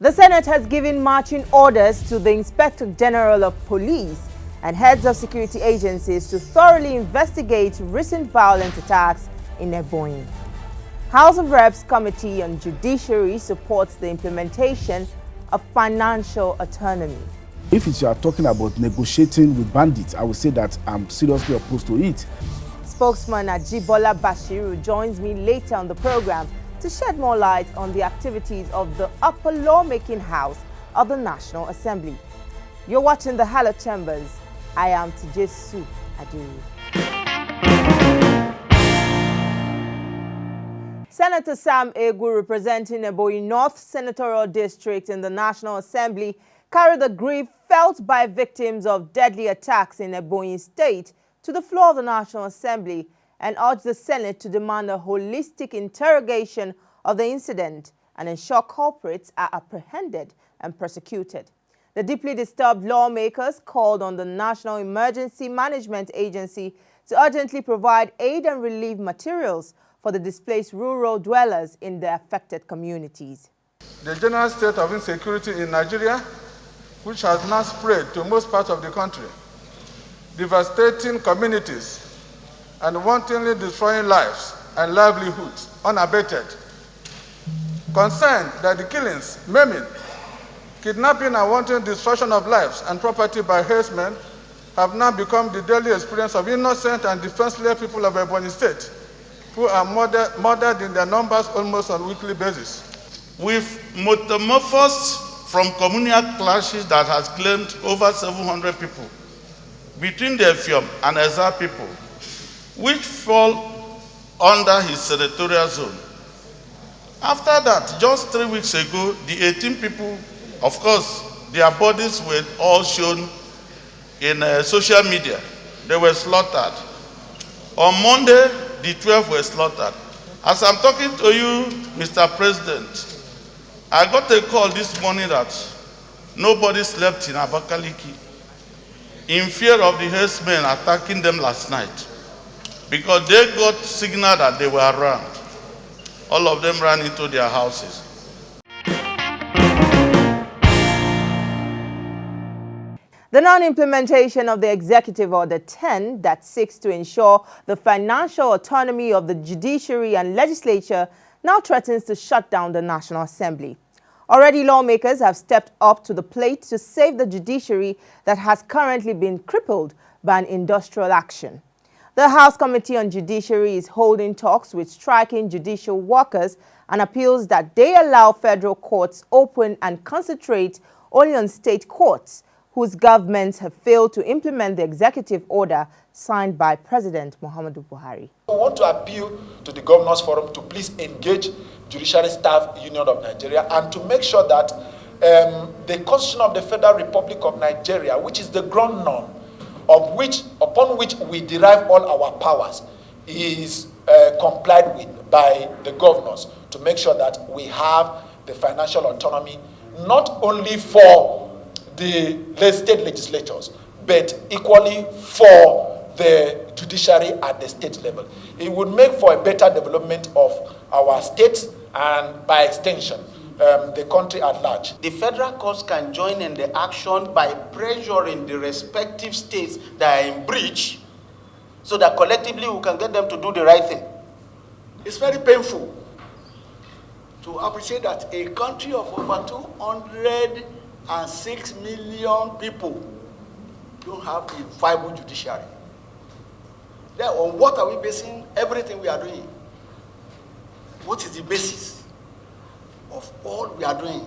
The Senate has given marching orders to the Inspector General of Police and heads of security agencies to thoroughly investigate recent violent attacks in Ebonyi. House of Reps Committee on Judiciary supports the implementation of financial autonomy. If you are talking about negotiating with bandits, I would say that I'm seriously opposed to it. Spokesman Ajibola Bashiru joins me later on the program to shed more light on the activities of the upper lawmaking house of the National Assembly. You're watching the Hallowed Chambers. I am Tijesu Adiri. Senator Sam Egu, representing Ebonyi North Senatorial District in the National Assembly, carried the grief felt by victims of deadly attacks in Ebonyi State to the floor of the National Assembly and urged the Senate to demand a holistic interrogation of the incident and ensure culprits are apprehended and prosecuted. The deeply disturbed lawmakers called on the National Emergency Management Agency to urgently provide aid and relief materials for the displaced rural dwellers in the affected communities. The general state of insecurity in Nigeria, which has now spread to most parts of the country, devastating communities and wantonly destroying lives and livelihoods unabated. Concerned that the killings, maiming, kidnapping and wanton destruction of lives and property by herdsmen have now become the daily experience of innocent and defenseless people of Ebonyi State, who are murdered in their numbers almost on a weekly basis. We've metamorphosed from communal clashes that has claimed over 700 people between the Efiom and Ezza people, which fall under his senatorial zone. After that, just 3 weeks ago, the 18 people, of course, their bodies were all shown in social media. They were slaughtered. On Monday, the 12 were slaughtered. As I'm talking to you, Mr. President, I got a call this morning that nobody slept in Abakaliki in fear of the herdsmen attacking them last night because they got signal that they were around. All of them ran into their houses. The non-implementation of the Executive Order 10 that seeks to ensure the financial autonomy of the judiciary and legislature now threatens to shut down the National Assembly. Already, lawmakers have stepped up to the plate to save the judiciary that has currently been crippled by an industrial action. The House Committee on Judiciary is holding talks with striking judicial workers and appeals that they allow federal courts open and concentrate only on state courts, whose governments have failed to implement the executive order signed by President Muhammadu Buhari. We want to appeal to the Governors Forum to please engage Judiciary Staff Union of Nigeria and to make sure that the Constitution of the Federal Republic of Nigeria, which is the ground norm upon which we derive all our powers, is complied with by the governors to make sure that we have the financial autonomy not only for the state legislatures, but equally for the judiciary at the state level. It would make for a better development of our states and, by extension, the country at large. The federal courts can join in the action by pressuring the respective states that are in breach so that collectively we can get them to do the right thing. It's very painful to appreciate that a country of over 206 million people don't have a viable judiciary. Then on what are we basing everything we are doing? What is the basis of all we are doing?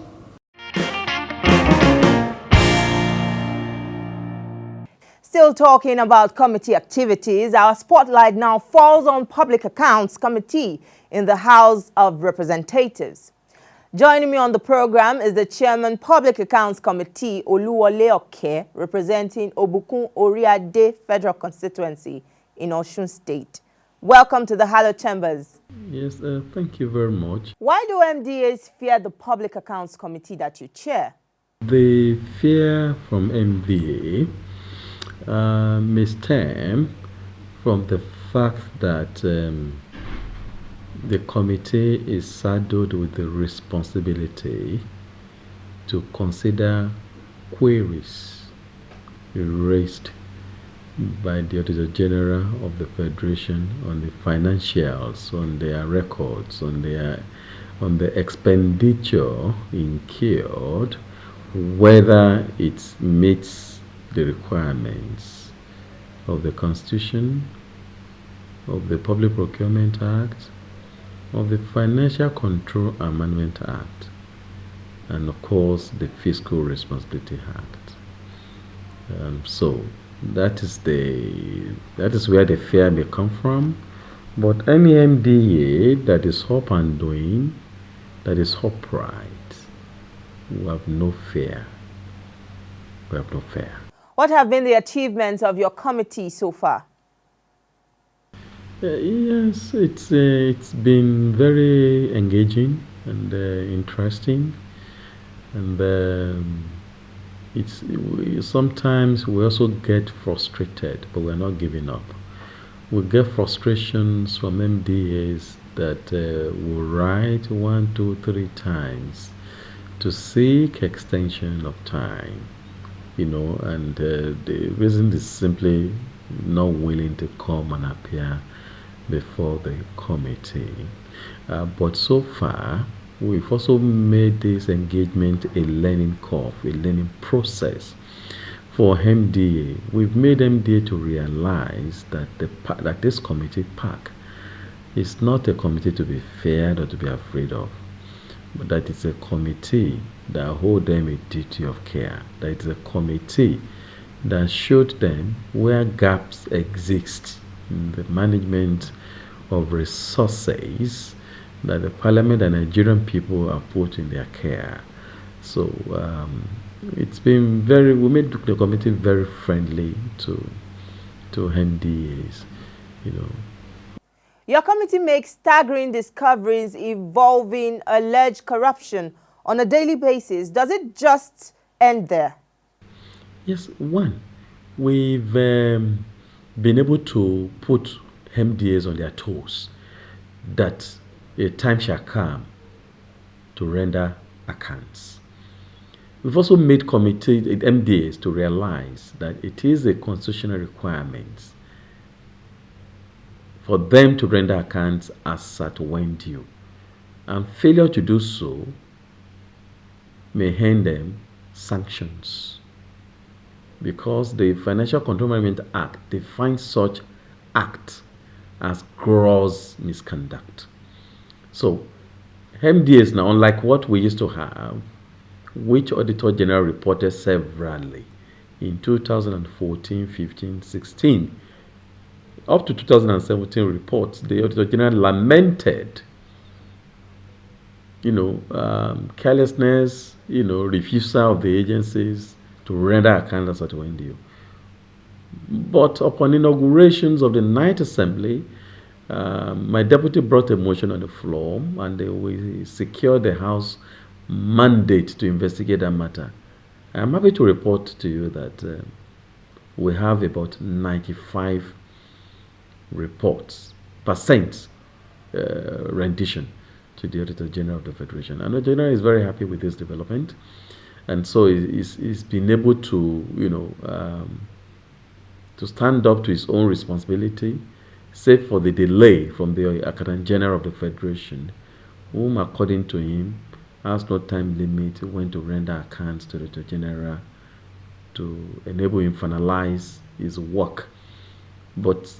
Still talking about committee activities, our spotlight now falls on Public Accounts Committee in the House of Representatives. Joining me on the program is the Chairman Public Accounts Committee, Oluwole Oke, representing Obukun Oriade Federal Constituency in Osun State. Welcome to the Hallowed Chambers. Yes, thank you very much. Why do MDAs fear the Public Accounts Committee that you chair? The fear from MDA may stem from the fact that the committee is saddled with the responsibility to consider queries raised by the Auditor General of the Federation on the financials, on their records, on the expenditure incurred, whether it meets the requirements of the Constitution, of the Public Procurement Act, of the Financial Control Amendment Act, and of course the Fiscal Responsibility Act. So that is where the fear may come from. But any MDA that is up and doing, that is upright, we have no fear. We have no fear. What have been the achievements of your committee so far? Yes, it's been very engaging and interesting, and sometimes we also get frustrated, but we're not giving up. We get frustrations from MDAs that will write 1, 2, 3 times to seek extension of time, and the reason is simply not willing to come and appear before the committee. But so far, we've also made this engagement a learning curve, a learning process for MDA. We've made MDA to realize that that this committee pack is not a committee to be feared or to be afraid of, but that it's a committee that hold them a duty of care. That it's a committee that showed them where gaps exist in the management of resources that the Parliament and Nigerian people are put in their care. So it's been we made the committee very friendly to MDAs, Your committee makes staggering discoveries involving alleged corruption on a daily basis. Does it just end there? Yes, one, we've been able to put MDAs on their toes that a time shall come to render accounts. We've also made MDAs to realize that it is a constitutional requirement for them to render accounts as at when due, and failure to do so may hand them sanctions, because the Financial Control Management Act defines such act as gross misconduct. So MDAs now, unlike what we used to have, which Auditor General reported severally in 2014, 15, 16, up to 2017 reports, the Auditor General lamented, carelessness, refusal of the agencies to render accounts at when due. But upon inaugurations of the Ninth Assembly, my deputy brought a motion on the floor, and we secured the House mandate to investigate that matter. I'm happy to report to you that we have about 95% rendition to the Auditor General of the Federation. And the General is very happy with this development, and so he's been able to, to stand up to his own responsibility, save for the delay from the Accountant General of the Federation, whom, according to him, has no time limit when to render accounts to the Auditor General to enable him finalize his work. But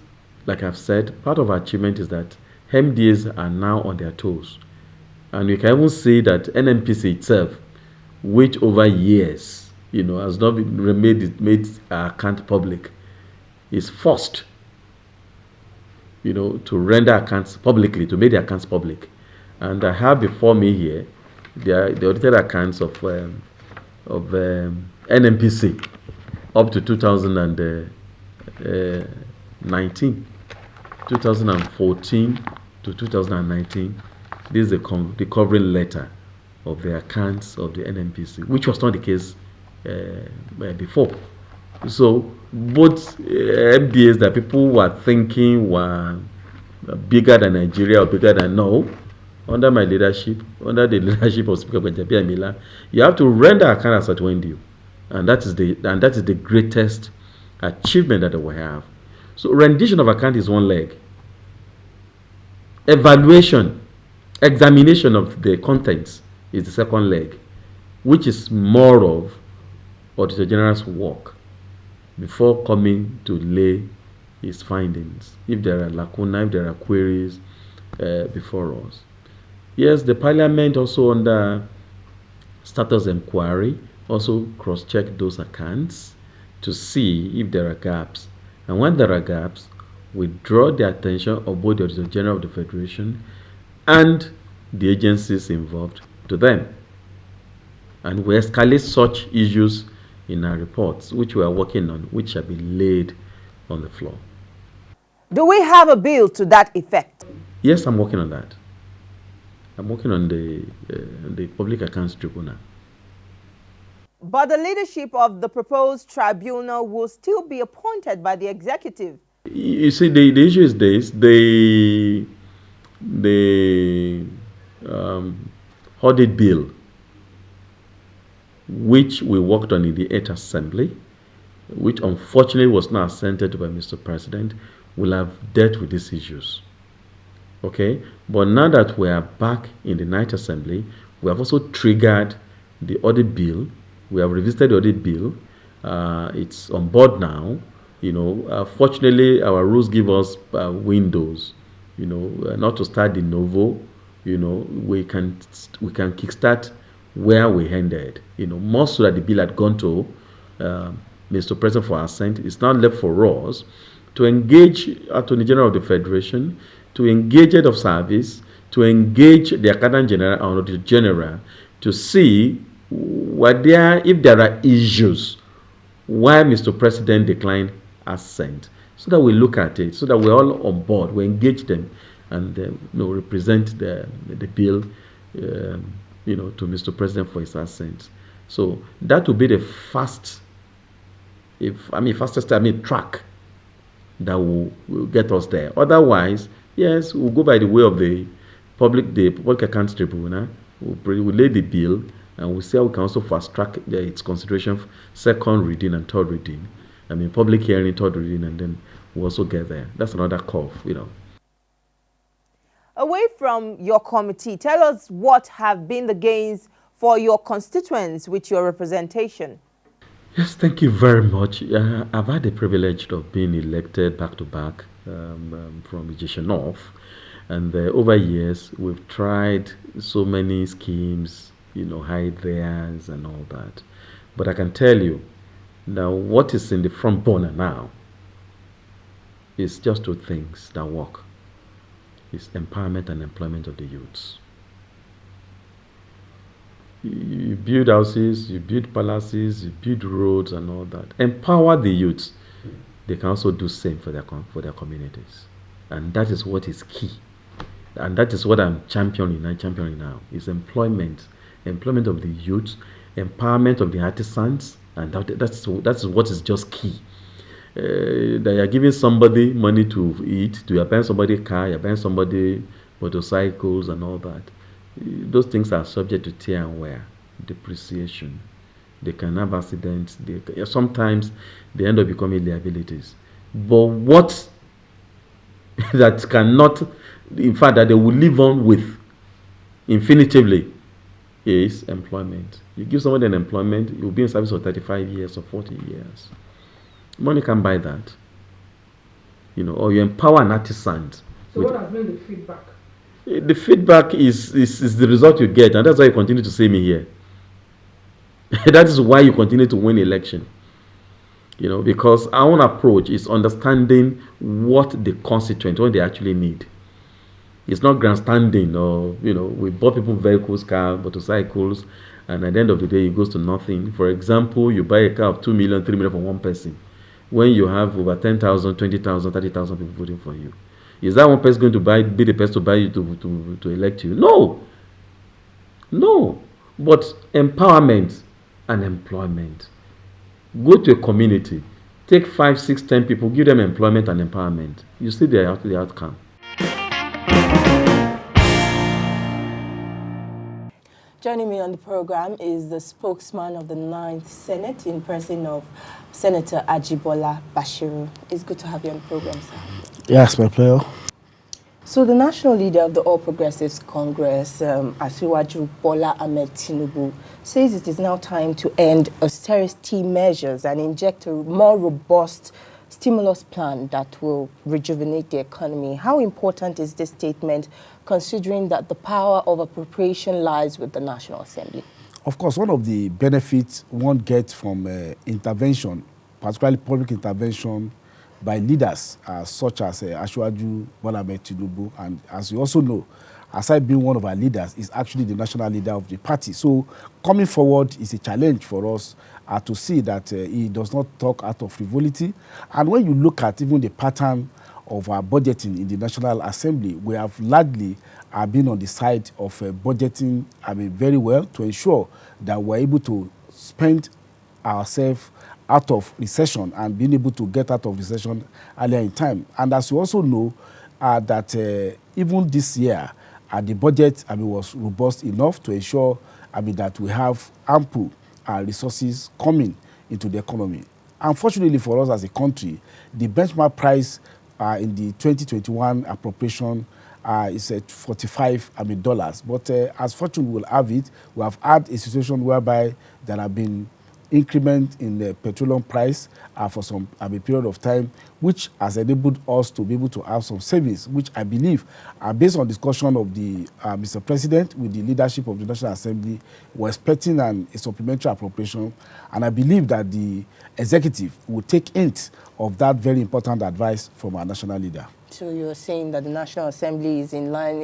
like I've said, part of our achievement is that MDAs are now on their toes. And we can even see that NNPC itself, which over years, has not been made our account public, is forced, to render accounts publicly, to make the accounts public. And I have before me here the audited accounts of NNPC up to 2019, 2014 to 2019. This is the covering letter of the accounts of the NNPC, which was not the case before. So both MDAs that people were thinking were bigger than Nigeria or bigger than now, under my leadership, under the leadership of Speaker Gbenjabi Amila, you have to render account as at when due. And that is the greatest achievement that we have. So rendition of account is one leg. Evaluation, examination of the contents is the second leg, which is more of Auditor General's work before coming to lay his findings, if there are lacuna, if there are queries before us. Yes, the Parliament also under status inquiry also cross-check those accounts to see if there are gaps. And when there are gaps, we draw the attention of both the Auditor General of the Federation and the agencies involved to them. And we escalate such issues in our reports, which we are working on, which shall be laid on the floor. Do we have a bill to that effect? Yes, I'm working on that. I'm working on the Public Accounts Tribunal. But the leadership of the proposed tribunal will still be appointed by the executive. You see, the issue is this: the audit bill, which we worked on in the 8th Assembly, which unfortunately was not assented to by Mr. President, will have dealt with these issues. Okay, but now that we are back in the 9th Assembly, we have also triggered the audit bill. We have revisited the audit bill. It's on board now. Fortunately, our rules give us windows. Not to start de novo. We can kickstart where we ended. More so that the bill had gone to Mr. President for assent. It's now left for us to engage Attorney General of the Federation, to engage Head of Service, to engage the Accountant General and Auditor General to see if there are issues why Mr. President declined assent, so that we look at it, so that we're all on board, we engage them and represent the bill to Mr. President for his assent. So that will be the fastest track that will get us there. Otherwise, yes, we'll go by the way of the Public Accounts Tribunal. We'll lay the bill and we'll see how we can also fast track its consideration, second reading and third reading. Public hearing, third reading, and then we'll also get there. That's another curve, Away from your committee, tell us what have been the gains for your constituents with your representation. Yes, thank you very much. I've had the privilege of being elected back-to-back from Ijesha North. And over years, we've tried so many schemes, hide theirs and all that. But I can tell you, now what is in the front burner now is just two things that work. It's empowerment and employment of the youths. You build houses, you build palaces, you build roads and all that. Empower the youths. They can also do the same for their communities. And that is what is key. And that is what I'm championing now, is employment. Employment of the youth, empowerment of the artisans, and that's what is just key. That you're giving somebody money to eat, you're buying somebody a car, you're buying somebody motorcycles and all that. Those things are subject to tear and wear, depreciation. They can have accidents. Sometimes they end up becoming liabilities. But what that cannot, in fact, that they will live on with infinitively is employment. You give somebody an employment, you'll be in service for 35 years or 40 years. Money can buy that. Or you empower an artisan. So what has been the feedback? The feedback is the result you get, and that's why you continue to see me here. That is why you continue to win election. Because our own approach is understanding what the constituent, what they actually need. It's not grandstanding or, we bought people vehicles, cars, motorcycles, and at the end of the day, it goes to nothing. For example, you buy a car of 2 million, 3 million for one person, when you have over 10,000, 20,000, 30,000 people voting for you. Is that one person going to be the person to buy you to elect you? No. But empowerment and employment. Go to a community, take 5, 6, 10 people, give them employment and empowerment. You see the outcome. Joining me on the program is the spokesman of the 9th Senate in person of Senator Ajibola Bashiru. It's good to have you on the program, sir. Yes, my pleasure. So the national leader of the All Progressives Congress, Asiwaju Bola Ahmed Tinubu, says it is now time to end austerity measures and inject a more robust stimulus plan that will rejuvenate the economy. How important is this statement, considering that the power of appropriation lies with the National Assembly? Of course, one of the benefits one gets from intervention, particularly public intervention by leaders such as Asiwaju Bola Ahmed Tinubu, and as you also know, aside being one of our leaders, is actually the national leader of the party. So coming forward is a challenge for us to see that he does not talk out of frivolity. And when you look at even the pattern of our budgeting in the National Assembly, we have largely been on the side of budgeting, very well to ensure that we're able to spend ourselves out of recession and being able to get out of recession earlier in time. And as you also know, that even this year, the budget was robust enough to ensure that we have ample resources coming into the economy. Unfortunately for us as a country, the benchmark price in the 2021 appropriation is at $45 But as fortune will have it, we have had a situation whereby there have been increment in the petroleum price for some period of time, which has enabled us to be able to have some savings, which I believe, based on discussion of the Mr. President with the leadership of the National Assembly, we're expecting a supplementary appropriation, and I believe that the executive will take hint of that very important advice from our national leader. So you're saying that the National Assembly is in line,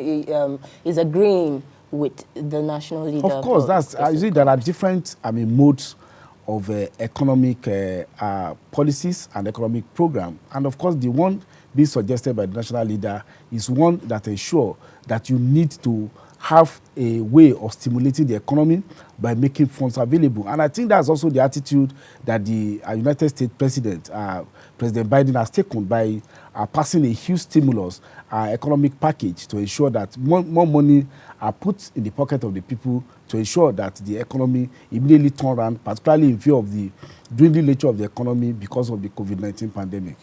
is agreeing with the national leader? Of course, that's you see, there are different modes of economic policies and economic program. And of course, the one being suggested by the national leader is one that ensures that you need to have a way of stimulating the economy by making funds available. And I think that's also the attitude that the United States President, President Biden, has taken by passing a huge stimulus economic package to ensure that more money are put in the pocket of the people to ensure that the economy immediately turn around, particularly in view of the dwindling nature of the economy because of the COVID-19 pandemic.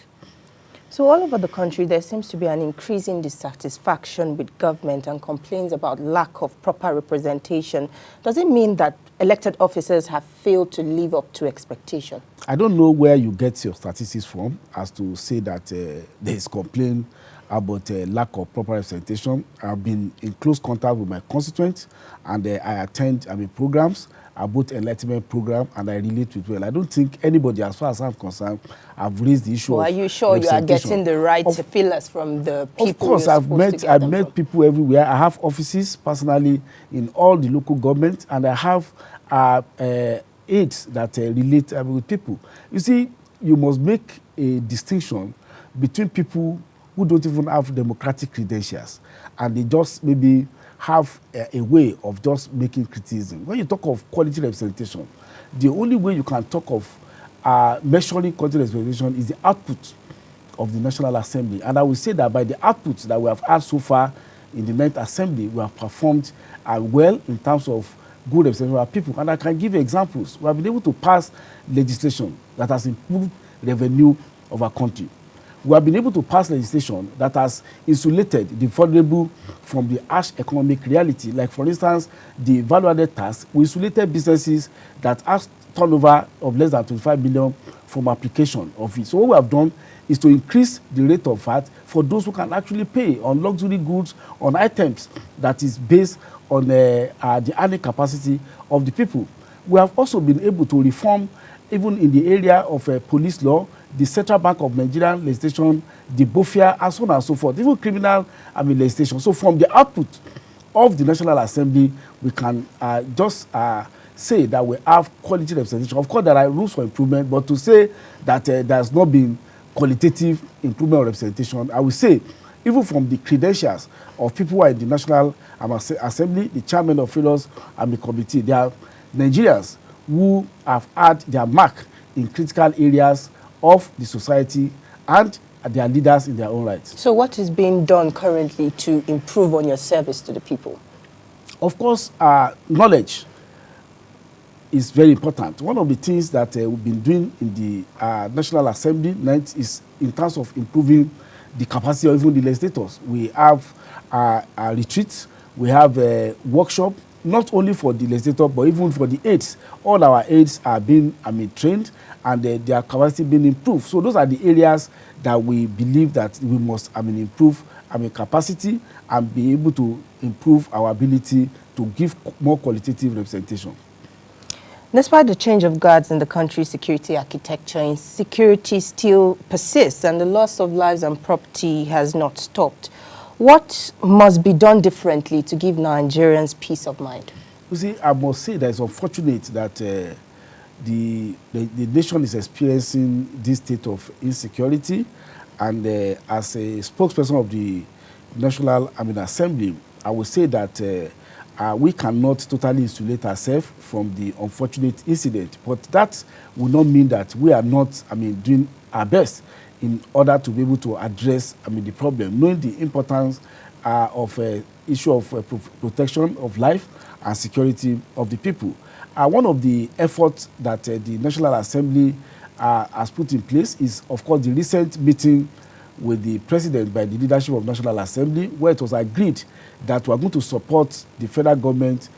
So all over the country, there seems to be an increasing dissatisfaction with government and complaints about lack of proper representation. Does it mean that elected officers have failed to live up to expectation? I don't know where you get your statistics from as to say that there is complaint about lack of proper representation. I've been in close contact with my constituents, and I attend programs, both enlightenment program, and I relate with well. I don't think anybody, as far as I'm concerned, have raised the issue. Well, of are you sure you are getting the right feelers from the people? Of course, I've met people everywhere. I have offices personally in all the local government, and I have aides that relate with people. You see, you must make a distinction between people who don't even have democratic credentials, and they just maybe have a way of just making criticism. When you talk of quality representation, the only way you can talk of measuring quality representation is the output of the National Assembly. And I will say that by the output that we have had so far in the 9th Assembly, we have performed well in terms of good representation of our people. And I can give you examples. We have been able to pass legislation that has improved revenue of our country. We have been able to pass legislation that has insulated the vulnerable from the harsh economic reality. Like, for instance, the value-added tax, we insulated businesses that have turnover of less than 25 million from application of it. So what we have done is to increase the rate of VAT for those who can actually pay on luxury goods, on items that is based on the earning capacity of the people. We have also been able to reform, even in the area of police law, the Central Bank of Nigeria legislation, the BOFIA, and so on and so forth, even criminal legislation. So from the output of the National Assembly, we can just say that we have quality representation. Of course, there are rules for improvement, but to say that there has not been qualitative improvement of representation, I would say, even from the credentials of people who are in the National Assembly, the chairman of fellows and the committee, there are Nigerians who have had their mark in critical areas of the society and their leaders in their own right. So what is being done currently to improve on your service to the people? Of course, knowledge is very important. One of the things that we've been doing in the National Assembly is in terms of improving the capacity of even the legislators. We have retreats, we have a workshop, not only for the legislator, but even for the aides. All our aides are being trained, and their capacity being improved. So those are the areas that we believe that we must improve capacity and be able to improve our ability to give more qualitative representation. Despite the change of guards in the country's security architecture, insecurity still persists and the loss of lives and property has not stopped. What must be done differently to give Nigerians peace of mind? You see, I must say that it's unfortunate that the nation is experiencing this state of insecurity, and as a spokesperson of the National Assembly, I would say that we cannot totally insulate ourselves from the unfortunate incident, but that will not mean that we are not doing our best in order to be able to address the problem, knowing the importance of issue of protection of life and security of the people. One of the efforts that the National Assembly has put in place is, of course, the recent meeting with the president by the leadership of National Assembly, where it was agreed that we are going to support the federal government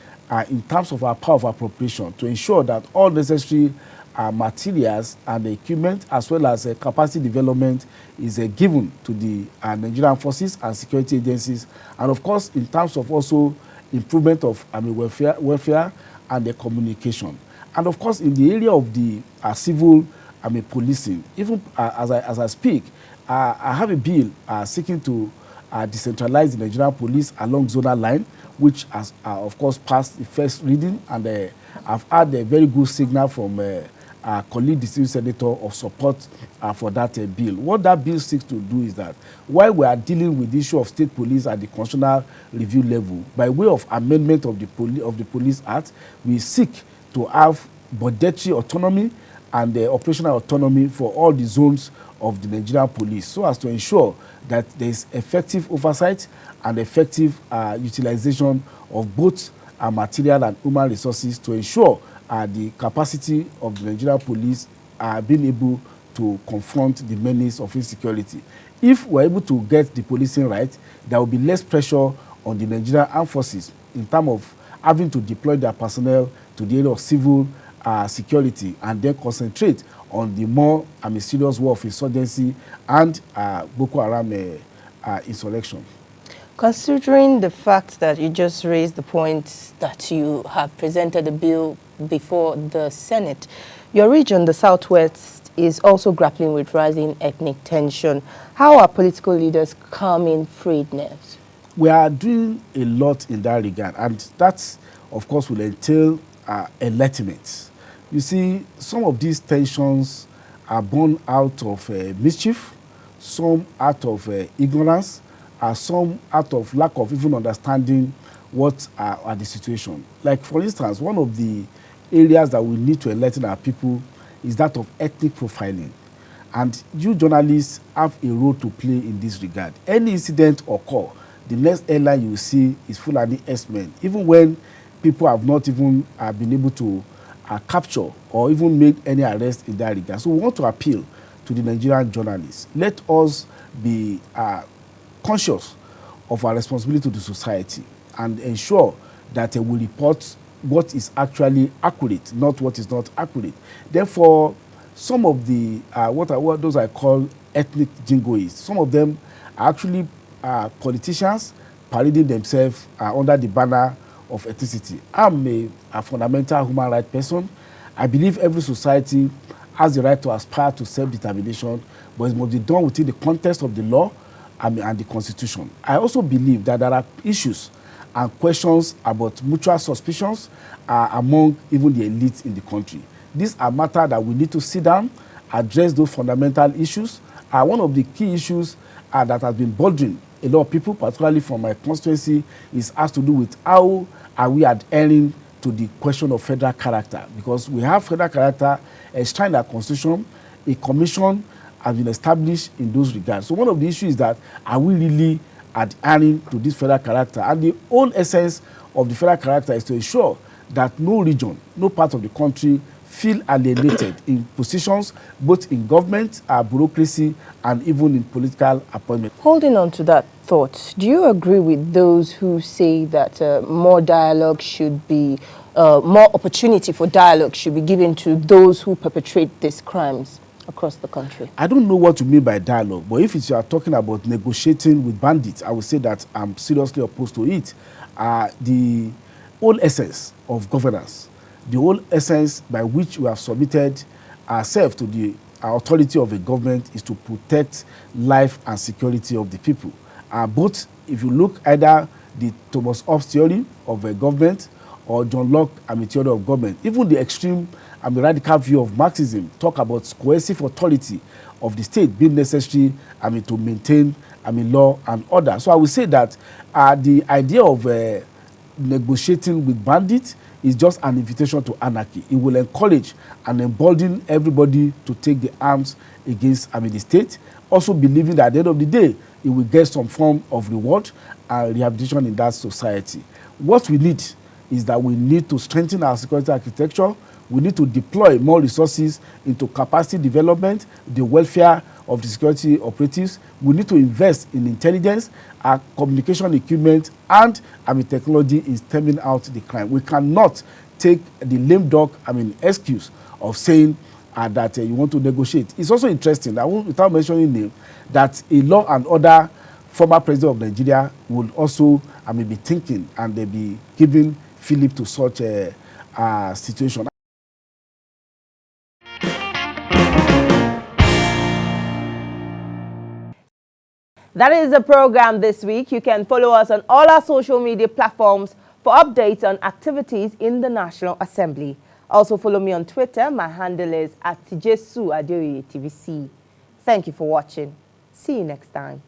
in terms of our power of appropriation to ensure that all necessary materials and equipment, as well as capacity development, is given to the Nigerian forces and security agencies, and of course in terms of also improvement of welfare and the communication, and of course in the area of the civil policing. Even as I speak, I have a bill seeking to decentralize the Nigerian police along zonal line, which has of course passed the first reading, and I've had a very good signal from our colleague, the Civil Senator, of support for that bill. What that bill seeks to do is that while we are dealing with the issue of state police at the constitutional review level, by way of amendment of the Police Act, we seek to have budgetary autonomy and operational autonomy for all the zones of the Nigerian police, so as to ensure that there is effective oversight and effective utilization of both material and human resources to ensure the capacity of the Nigerian police being able to confront the menace of insecurity. If we're able to get the policing right, there will be less pressure on the Nigerian armed forces in terms of having to deploy their personnel to the area of civil security and then concentrate on the more serious war of insurgency and Boko Haram insurrection. Considering the fact that you just raised the point that you have presented a bill before the Senate, your region, the Southwest, is also grappling with rising ethnic tension. How are political leaders calming frayed nerves? We are doing a lot in that regard, and that, of course, will entail enlightenment. You see, some of these tensions are born out of mischief, some out of ignorance, some out of lack of even understanding what are the situation. Like, for instance, one of the areas that we need to enlighten our people is that of ethnic profiling. And you journalists have a role to play in this regard. Any incident occur, the next headline you will see is Fulani S-men, even when people have not even been able to capture or even make any arrest in that regard. So we want to appeal to the Nigerian journalists. Let us be conscious of our responsibility to the society and ensure that we report what is actually accurate, not what is not accurate. Therefore, some of the what those I call ethnic jingoists, some of them are actually politicians parading themselves under the banner of ethnicity. I'm a fundamental human rights person. I believe every society has the right to aspire to self-determination, but it must be done within the context of the law and the Constitution. I also believe that there are issues and questions about mutual suspicions among even the elites in the country. These are matters that we need to sit down, address those fundamental issues. One of the key issues that has been bothering a lot of people, particularly from my constituency, has to do with how are we adhering to the question of federal character, because we have federal character enshrined in our Constitution. A commission has been established in those regards. So one of the issues is that are we really adhering to this federal character. And the whole essence of the federal character is to ensure that no region, no part of the country feel alienated in positions, both in government, bureaucracy, and even in political appointment. Holding on to that thought, do you agree with those who say that more dialogue should be, more opportunity for dialogue should be given to those who perpetrate these crimes across the country? I don't know what you mean by dialogue, but if you are talking about negotiating with bandits, I would say that I'm seriously opposed to it. The whole essence of governance, the whole essence by which we have submitted ourselves to the authority of a government is to protect life and security of the people. Both, if you look either the Thomas Hobbes theory of a government or John Locke theory of government, even the extreme radical view of Marxism talk about coercive authority of the state being necessary to maintain law and order. So I would say that the idea of negotiating with bandits is just an invitation to anarchy. It will encourage and embolden everybody to take the arms against the state, also believing that at the end of the day, it will get some form of reward and rehabilitation in that society. What we need is that we need to strengthen our security architecture. We need to deploy more resources into capacity development, the welfare of the security operatives. We need to invest in intelligence, communication equipment, and technology in stemming out the crime. We cannot take the lame duck excuse of saying that you want to negotiate. It's also interesting that, without mentioning name, that a law and order former president of Nigeria would also be thinking and they be giving fillip to such a situation. That is the program this week. You can follow us on all our social media platforms for updates on activities in the National Assembly. Also follow me on Twitter. My handle is @TJSuAdeoye TVC. Thank you for watching. See you next time.